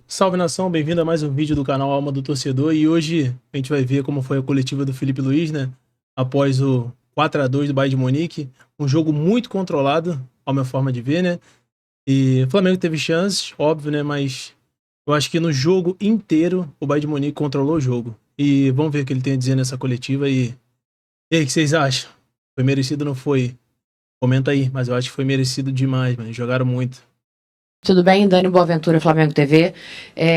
Salve nação, bem-vindo a mais um vídeo do canal Alma do Torcedor. E hoje a gente vai ver como foi a coletiva do Felipe Luiz, né? Após o 4-2 do Bayern de Munique. Um jogo muito controlado, à minha forma de ver, né? E o Flamengo teve chances, óbvio, né? Mas eu acho que no jogo inteiro o Bayern de Munique controlou o jogo. E vamos ver o que ele tem a dizer nessa coletiva. E aí, o que vocês acham? Foi merecido ou não foi? Comenta aí, mas eu acho que foi merecido demais, mano. Jogaram muito. Tudo bem? Dani Boaventura, Flamengo TV.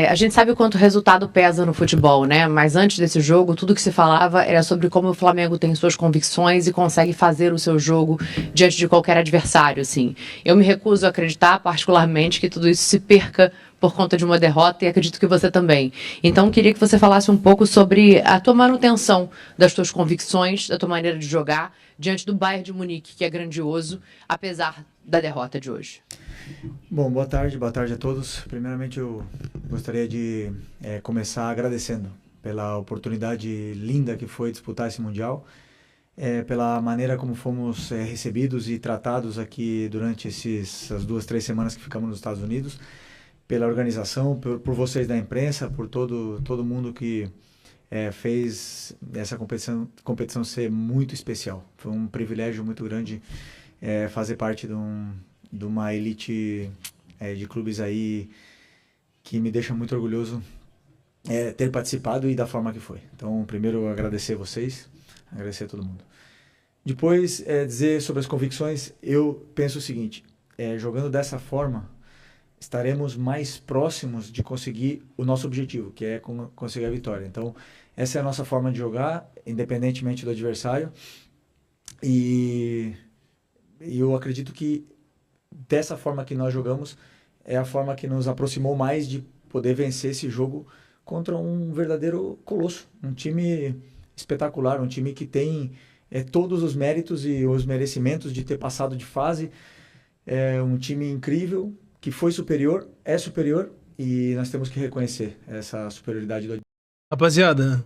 A gente sabe o quanto o resultado pesa no futebol, né? Mas antes desse jogo, tudo que se falava era sobre como o Flamengo tem suas convicções e consegue fazer o seu jogo diante de qualquer adversário, assim. Eu me recuso a acreditar, particularmente, que tudo isso se perca por conta de uma derrota, e acredito que você também. Então, queria que você falasse um pouco sobre a tua manutenção das tuas convicções, da tua maneira de jogar, diante do Bayern de Munique, que é grandioso, apesar da derrota de hoje. Bom, boa tarde a todos. Primeiramente, eu gostaria de começar agradecendo pela oportunidade linda que foi disputar esse Mundial, pela maneira como fomos recebidos e tratados aqui durante essas 2, 3 semanas que ficamos nos Estados Unidos, pela organização, por vocês da imprensa, por todo mundo que fez essa competição ser muito especial. Foi um privilégio muito grande fazer parte de uma elite de clubes aí que me deixa muito orgulhoso ter participado e da forma que foi. Então, primeiro, agradecer a vocês, agradecer a todo mundo. Depois, dizer sobre as convicções, eu penso o seguinte, jogando dessa forma, estaremos mais próximos de conseguir o nosso objetivo, que é conseguir a vitória. Então, essa é a nossa forma de jogar, independentemente do adversário, e eu acredito que dessa forma que nós jogamos, é a forma que nos aproximou mais de poder vencer esse jogo contra um verdadeiro colosso, um time espetacular, um time que tem todos os méritos e os merecimentos de ter passado de fase, um time incrível, que foi superior, é superior, e nós temos que reconhecer essa superioridade do. Rapaziada,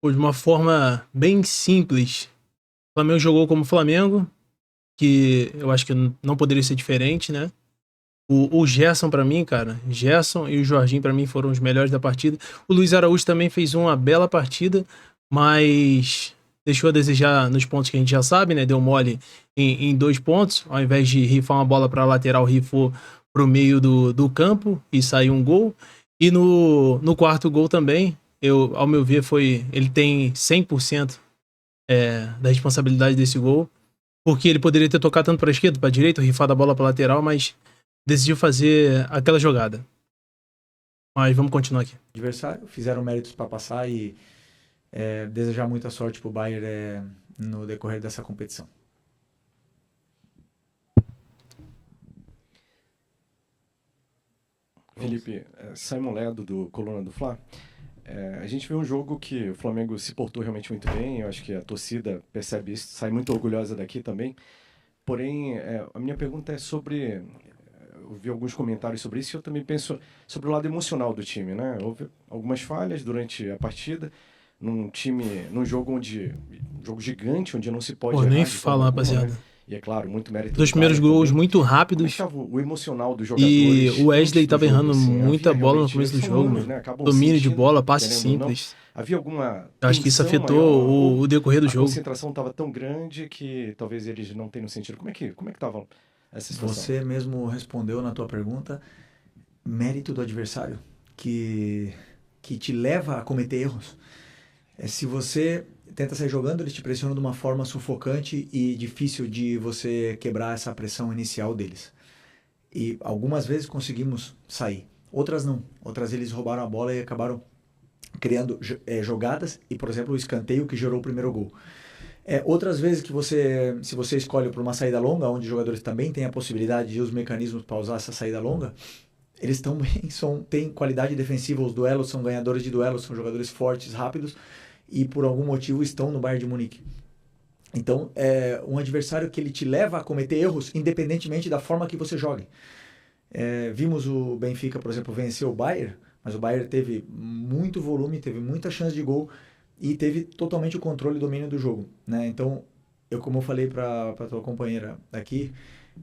de uma forma bem simples, o Flamengo jogou como Flamengo, que eu acho que não poderia ser diferente, né? O Gerson, pra mim, cara, Gerson e o Jorginho, pra mim, foram os melhores da partida. O Luiz Araújo também fez uma bela partida, mas deixou a desejar nos pontos que a gente já sabe, né? Deu mole em 2 pontos, ao invés de rifar uma bola pra lateral, rifou pro meio do campo e saiu um gol. E no quarto gol também, ao meu ver, ele tem 100% da responsabilidade desse gol, porque ele poderia ter tocado tanto para a esquerda, para a direita, rifado a bola para lateral, mas decidiu fazer aquela jogada. Mas vamos continuar aqui. Adversário, fizeram méritos para passar e desejar muita sorte para o Bayern no decorrer dessa competição. Felipe, Simon Ledo do Coluna do Fla. A gente viu um jogo que o Flamengo se portou realmente muito bem, eu acho que a torcida percebe isso, sai muito orgulhosa daqui também. Porém, a minha pergunta é sobre, eu vi alguns comentários sobre isso e eu também penso sobre o lado emocional do time, né? Houve algumas falhas durante a partida, num jogo um jogo gigante, onde não se pode Pô, errar nem de fala, forma alguma, rapaziada. né? E é claro, muito mérito Dois do primeiros Bayern gols também. muito Como é que rápidos. estava o emocional dos E jogadores o Wesley antes do tava jogo, errando assim? muita Havia bola no realmente, começo do são jogo, anos, mano. né? Acabam Domínio de sentindo, bola, passe querendo ou não. simples. Havia alguma Eu acho que isso tensão afetou maior ou o decorrer do a jogo. concentração estava tão grande que talvez eles não tenham sentido? Como é que estava essa situação? Você mesmo respondeu na tua pergunta, mérito do adversário, que te leva a cometer erros. Se você tenta sair jogando, eles te pressionam de uma forma sufocante e difícil de você quebrar essa pressão inicial deles. E algumas vezes conseguimos sair, outras não. Outras eles roubaram a bola e acabaram criando jogadas e, por exemplo, o escanteio que gerou o primeiro gol. Outras vezes que se você escolhe por uma saída longa, onde os jogadores também têm a possibilidade de usar os mecanismos para usar essa saída longa, eles também têm qualidade defensiva, os duelos são ganhadores de duelos, são jogadores fortes, rápidos, e por algum motivo estão no Bayern de Munique. Então, é um adversário que ele te leva a cometer erros, independentemente da forma que você jogue. Vimos o Benfica, por exemplo, vencer o Bayern, mas o Bayern teve muito volume, teve muita chance de gol e teve totalmente o controle e domínio do jogo, né? Então, como eu falei para tua companheira aqui,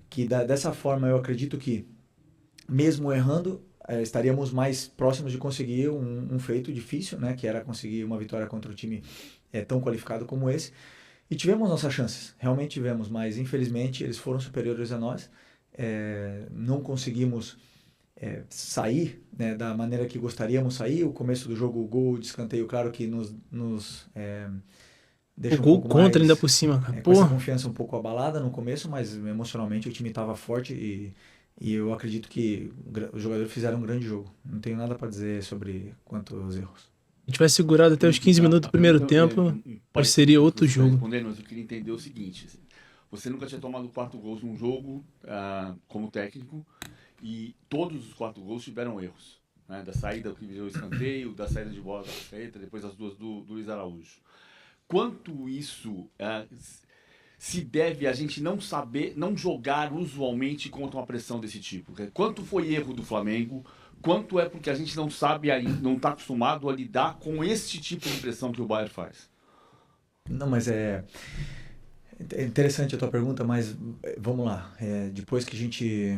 que dessa forma eu acredito que, mesmo errando, estaríamos mais próximos de conseguir um feito difícil, né? Que era conseguir uma vitória contra um time tão qualificado como esse. E tivemos nossas chances, realmente tivemos, mas infelizmente eles foram superiores a nós. Não conseguimos sair, né, da maneira que gostaríamos sair. O começo do jogo, o gol de escanteio, claro que nos deixa O gol um pouco contra mais, ainda por cima, cara. com essa Pô, confiança um pouco abalada no começo, mas emocionalmente o time estava forte e eu acredito que os jogadores fizeram um grande jogo. Não tenho nada para dizer sobre quanto aos erros. a gente vai segurado até os 15 minutos do primeiro tempo, mas seria outro jogo. Respondendo, mas eu queria entender o seguinte: você nunca tinha tomado 4 gols num jogo como técnico, e todos os 4 gols tiveram erros, né? Da saída que virou escanteio, da saída de bola da Arrascaeta, depois as duas do Luiz Araújo. Quanto isso se deve a gente não saber, não jogar usualmente contra uma pressão desse tipo? Quanto foi erro do Flamengo? Quanto é porque a gente não sabe, não está acostumado a lidar com esse tipo de pressão que o Bayern faz? Não, mas é interessante a tua pergunta, mas vamos lá. Depois que a gente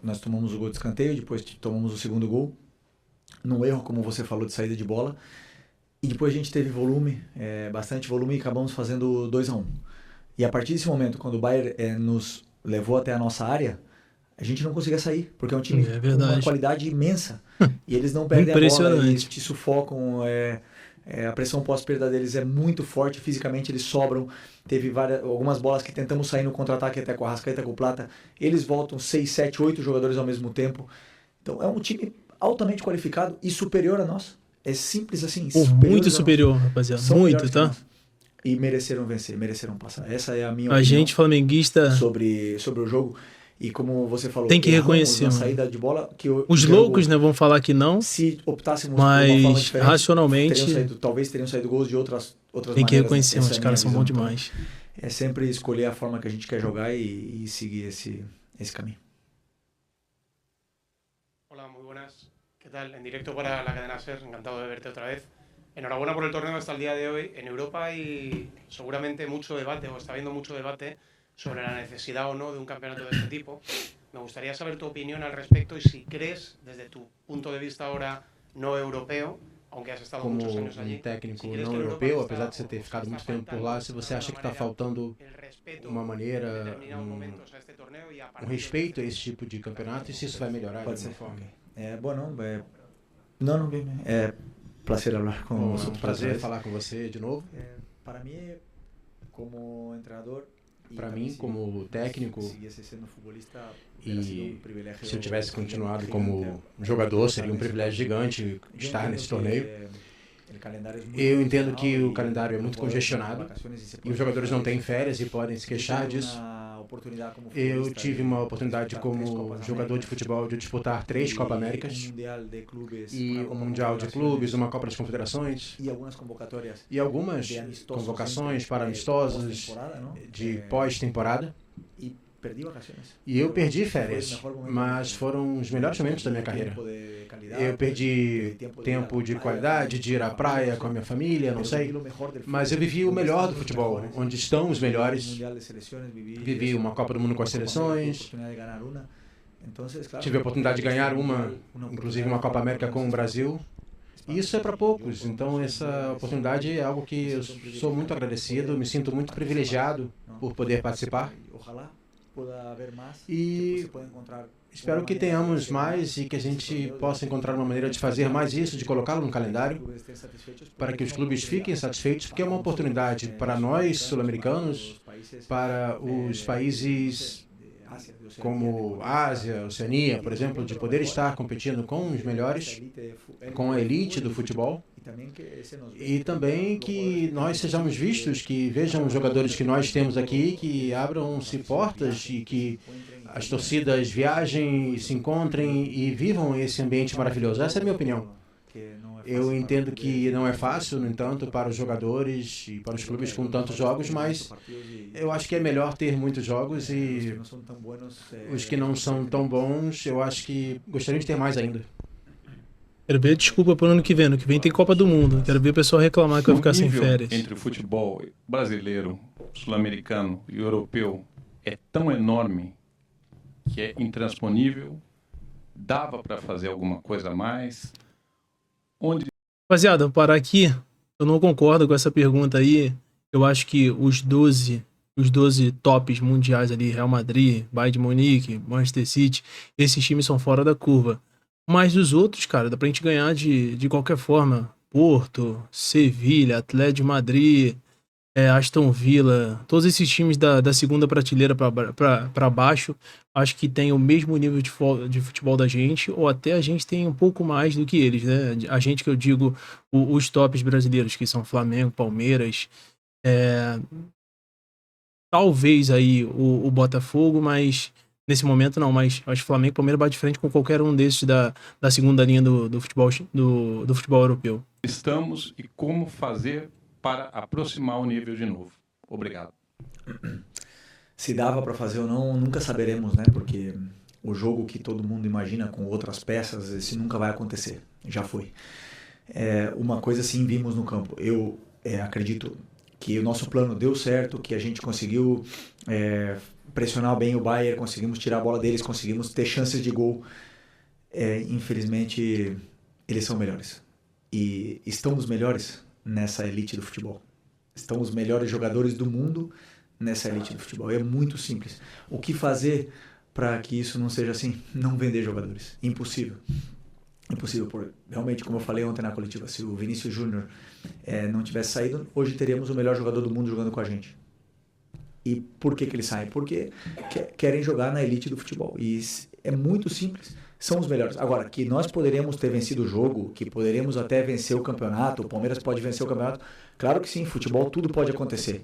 nós tomamos o gol de escanteio, depois tomamos o segundo gol, num erro, como você falou, de saída de bola, e depois a gente teve volume, bastante volume, e acabamos fazendo 2-1. E a partir desse momento, quando o Bayern nos levou até a nossa área, a gente não conseguia sair, porque é um time com uma qualidade imensa. E eles não perdem a bola, eles te sufocam. A pressão pós-perda deles é muito forte, fisicamente eles sobram. Teve algumas bolas que tentamos sair no contra-ataque até com a Arrascaeta, com o Plata. Eles voltam 6, 7, 8 jogadores ao mesmo tempo. Então é um time altamente qualificado e superior a nós. É simples assim. Muito superior, rapaziada. Muito, tá? E mereceram vencer, mereceram passar. Essa é a minha opinião. A gente, flamenguista, sobre o jogo. E como você falou, tem que reconhecer na saída de bola, que os loucos, né, vão falar que não. Se optássemos mas por uma forma diferente, racionalmente, talvez teriam saído gols de outras maneiras. Tem que reconhecer, os caras são bons demais. É sempre escolher a forma que a gente quer jogar e seguir esse caminho. Hola, muy buenas. ¿Qué tal? En directo para la cadena SER, encantado de verte otra vez. Enhorabuena por el torneo hasta el día de hoy. En Europa hay seguramente mucho debate, o está habiendo mucho debate, sobre la necesidad o no de un campeonato de este tipo. Me gustaría saber tu opinión al respecto y si crees, desde tu punto de vista ahora no europeo, aunque has estado muchos años allí, técnico não europeu, apesar de você ter ficado muito tempo por lá, se você acha que está faltando uma maneira, respeito a esse tipo de campeonato e se isso vai melhorar de alguma forma. Prazer falar com você. É um prazer falar com você de novo. Para mim, como treinador, para mim, como técnico, e se eu tivesse continuado como jogador, seria um privilégio gigante estar nesse torneio. Eu entendo que o calendário é muito congestionado e os jogadores não têm férias e podem se queixar disso. Eu tive uma oportunidade como jogador de futebol de disputar 3 Copa Américas e um Mundial de Clubes, uma Copa das Confederações e algumas convocações para amistosos de pós-temporada. E eu perdi férias, mas foram os melhores momentos da minha carreira. Eu perdi tempo de qualidade, de ir à praia com a minha família, não sei. Mas eu vivi o melhor do futebol, onde estão os melhores. Vivi uma Copa do Mundo com as seleções. Tive a oportunidade de ganhar inclusive uma Copa América com o Brasil. E isso é para poucos, então essa oportunidade é algo que eu sou muito agradecido, me sinto muito privilegiado por poder participar. E espero que tenhamos mais e que a gente possa encontrar uma maneira de fazer mais isso, de colocá-lo no calendário, para que os clubes fiquem satisfeitos, porque é uma oportunidade para nós, sul-americanos, para os países como Ásia, Oceania, por exemplo, de poder estar competindo com os melhores, com a elite do futebol. E também que nós sejamos vistos, que vejam os jogadores que nós temos aqui, que abram-se portas e que as torcidas viajem e se encontrem e vivam esse ambiente maravilhoso. Essa é a minha opinião. Eu entendo que não é fácil, no entanto, para os jogadores e para os clubes com tantos jogos, mas eu acho que é melhor ter muitos jogos e os que não são tão bons, eu acho que gostaria de ter mais ainda. Quero ver desculpa para o ano que vem. No que vem tem Copa do Mundo. Quero ver o pessoal reclamar que vai ficar sem férias. Entre o futebol brasileiro, sul-americano e europeu é tão enorme que é intransponível Dava para fazer alguma coisa a mais? Onde Rapaziada, vou parar aqui. Eu não concordo com essa pergunta aí. Eu acho que os 12 tops mundiais ali, Real Madrid, Bayern de Munique, Manchester City, esses times são fora da curva. Mas os outros, cara, dá pra gente ganhar de qualquer forma. Porto, Sevilha, Atlético de Madrid, Aston Villa, todos esses times da segunda prateleira pra baixo, acho que tem o mesmo nível de futebol da gente, ou até a gente tem um pouco mais do que eles, né? A gente que eu digo, os tops brasileiros, que são Flamengo, Palmeiras, talvez aí o Botafogo, mas nesse momento não, mas acho que Flamengo e Palmeiras bate de frente com qualquer um desses da segunda linha do futebol europeu. estamos e como fazer para aproximar o nível de novo? Obrigado. Se dava para fazer ou não, nunca saberemos, né? Porque o jogo que todo mundo imagina com outras peças, esse nunca vai acontecer. Já foi. Uma coisa sim vimos no campo. Eu acredito que o nosso plano deu certo, que a gente conseguiu pressionar bem o Bayern, conseguimos tirar a bola deles, conseguimos ter chances de gol. Infelizmente, eles são melhores. E estão os melhores nessa elite do futebol. Estão os melhores jogadores do mundo nessa elite do futebol. É muito simples. O que fazer para que isso não seja assim? Não vender jogadores. Impossível. Impossível. Realmente, como eu falei ontem na coletiva, se o Vinícius Júnior não tivesse saído, hoje teríamos o melhor jogador do mundo jogando com a gente. E por que eles saem? Porque querem jogar na elite do futebol. E é muito simples. São os melhores. Agora, que nós poderíamos ter vencido o jogo, que poderíamos até vencer o campeonato, o Palmeiras pode vencer o campeonato, claro que sim, futebol tudo pode acontecer.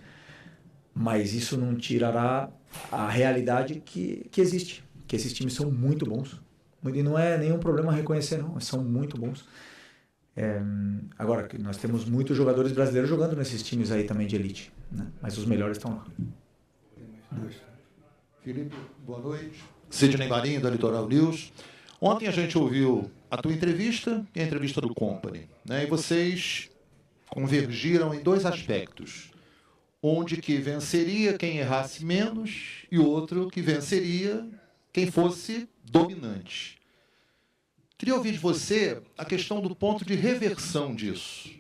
Mas isso não tirará a realidade que existe. Que esses times são muito bons. E não é nenhum problema reconhecer, não. São muito bons. Agora, nós temos muitos jogadores brasileiros jogando nesses times aí também de elite, né? Mas os melhores estão lá. Felipe, boa noite. Sidney Marinho, da Litoral News. Ontem a gente ouviu a tua entrevista e a entrevista do Company, né? E vocês convergiram em dois aspectos. Onde que venceria quem errasse menos e outro que venceria quem fosse dominante. Queria ouvir de você a questão do ponto de reversão disso.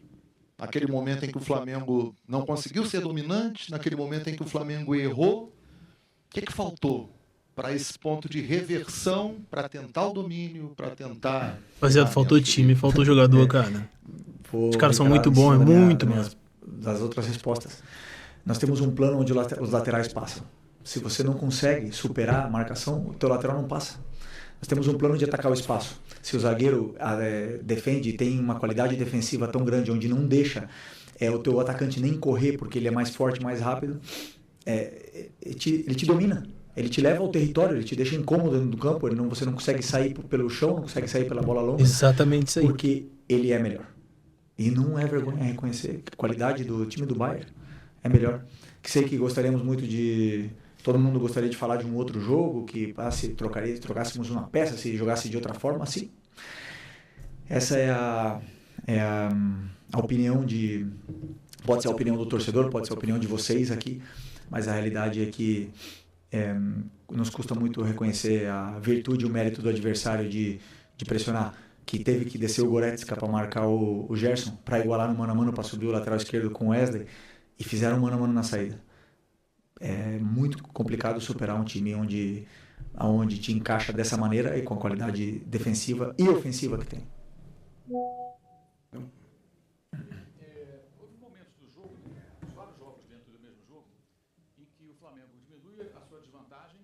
Aquele momento em que o Flamengo não conseguiu ser dominante, naquele momento em que o Flamengo errou, o que faltou para esse ponto de reversão, para tentar o domínio, para tentar... Rapaziada, faltou time, faltou jogador, cara. Os caras são muito bons, muito mesmo. Das outras respostas. Nós temos um plano onde os laterais passam. Se você não consegue superar a marcação, o teu lateral não passa. Nós temos um plano de atacar o espaço. Se o zagueiro defende e tem uma qualidade defensiva tão grande, onde não deixa o teu atacante nem correr, porque ele é mais forte, mais rápido, ele te domina. Ele te leva ao território, ele te deixa incômodo dentro do campo, você não consegue sair pelo chão, não consegue sair pela bola longa. Exatamente isso aí. Porque ele é melhor. E não é vergonha reconhecer a qualidade do time do Bayern. É melhor. Que sei que gostaríamos muito de... Todo mundo gostaria de falar de um outro jogo, que se trocássemos uma peça, se jogasse de outra forma, sim. Essa é a opinião de... Pode ser a opinião do torcedor, pode ser a opinião de vocês aqui, mas a realidade é que nos custa muito reconhecer a virtude e o mérito do adversário de pressionar, que teve que descer o Goretzka para marcar o Gerson, para igualar no mano a mano, para subir o lateral esquerdo com o Wesley, e fizeram mano a mano na saída. É muito complicado superar um time onde te encaixa dessa maneira e com a qualidade defensiva e ofensiva que tem. Houve momentos do jogo, vários jogos dentro do mesmo jogo, em que o Flamengo diminui a sua desvantagem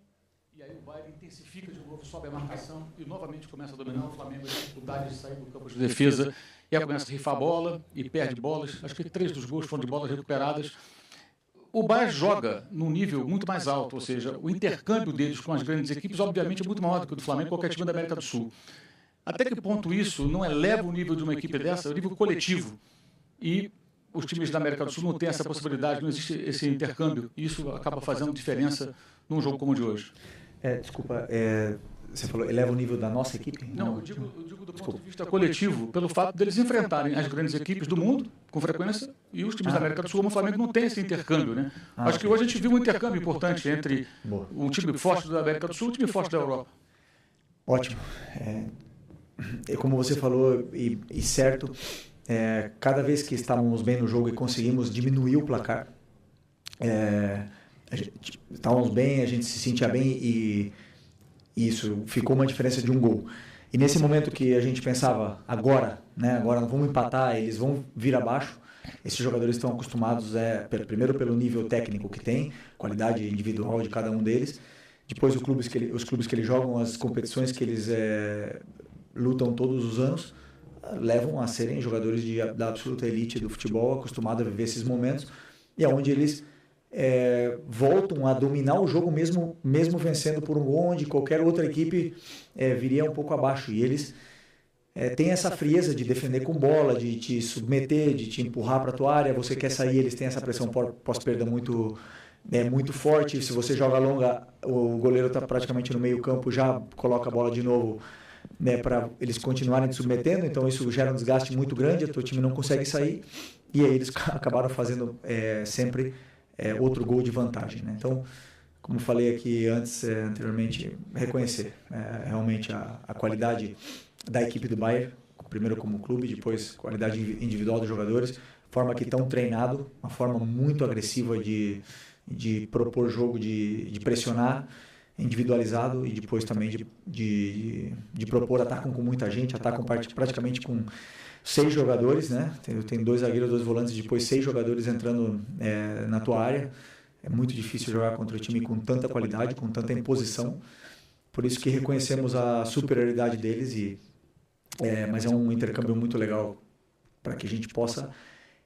e aí o Bayern intensifica de novo, sobe a marcação e novamente começa a dominar. O Flamengo tem dificuldade de sair do campo de defesa e aí começa a rifar a bola e perde bolas. Acho que 3 dos gols foram de bolas recuperadas. O Bayern joga num nível muito mais alto, ou seja, o intercâmbio deles com as grandes equipes, obviamente, é muito maior do que o do Flamengo e qualquer time da América do Sul. Até que ponto isso não eleva o nível de uma equipe dessa, o nível coletivo? E os times da América do Sul não têm essa possibilidade, não existe esse intercâmbio, e isso acaba fazendo diferença num jogo como o de hoje. Desculpa, você falou, eleva o nível da nossa equipe? Não, eu digo do ponto de vista coletivo, pelo fato deles enfrentarem as grandes equipes do mundo, com frequência, e os times da América do Sul, como o Flamengo, não tem esse intercâmbio, né? Acho que hoje a gente viu um intercâmbio importante entre um time forte da América do Sul e um time forte da Europa. Ótimo. Como você falou, e certo, cada vez que estávamos bem no jogo e conseguimos diminuir o placar, estávamos bem, a gente se sentia bem e isso ficou uma diferença de um gol. E nesse momento que a gente pensava, agora não vamos empatar, eles vão vir abaixo, esses jogadores estão acostumados, primeiro pelo nível técnico que tem, qualidade individual de cada um deles, depois os clubes que eles jogam, as competições que eles lutam todos os anos, levam a serem jogadores da absoluta elite do futebol, acostumados a viver esses momentos, e aonde eles voltam a dominar o jogo mesmo vencendo por um gol, onde qualquer outra equipe viria um pouco abaixo. E eles têm essa frieza de defender com bola, de te submeter, de te empurrar para a tua área. Você quer sair, eles têm essa pressão pós-perda muito forte. Se você joga longa, o goleiro está praticamente no meio campo, já coloca a bola de novo, para eles continuarem te submetendo. Então isso gera um desgaste muito grande, o teu time não consegue sair. E aí eles acabaram fazendo sempre outro gol de vantagem, né? Então, como falei aqui anteriormente, reconhecer realmente a qualidade da equipe do Bayern, primeiro como clube, depois qualidade individual dos jogadores, forma que estão treinados, uma forma muito agressiva de propor jogo, de pressionar, individualizado, e depois também de propor atacam com muita gente, atacam praticamente com 6 jogadores, né? Tem 2 zagueiros, 2 volantes, depois 6 jogadores entrando na tua área. É muito difícil jogar contra um time com tanta qualidade, com tanta imposição. Por isso que reconhecemos a superioridade deles, mas é um intercâmbio muito legal para que a gente possa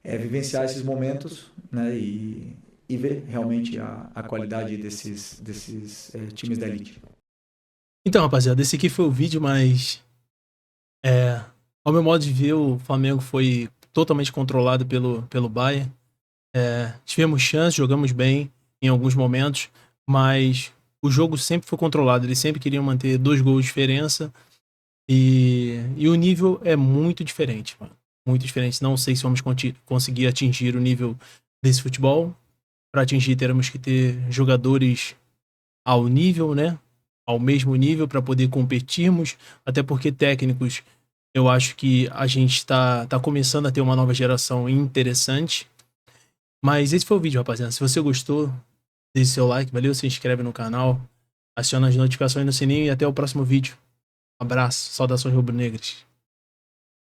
vivenciar esses momentos, né? E ver realmente a qualidade desses times da elite. Então, rapaziada, esse aqui foi o vídeo, mas ao meu modo de ver, o Flamengo foi totalmente controlado pelo Bayern. Tivemos chance, jogamos bem em alguns momentos, mas o jogo sempre foi controlado. Eles sempre queriam manter 2 gols de diferença e o nível é muito diferente, mano. Muito diferente. Não sei se vamos conseguir atingir o nível desse futebol. Para atingir, teremos que ter jogadores ao nível, né? Ao mesmo nível para poder competirmos, até porque técnicos, eu acho que a gente tá começando a ter uma nova geração interessante. Mas esse foi o vídeo, rapaziada. Se você gostou, deixe seu like, valeu? Se inscreve no canal, aciona as notificações no sininho e até o próximo vídeo. Um abraço, saudações rubro-negras.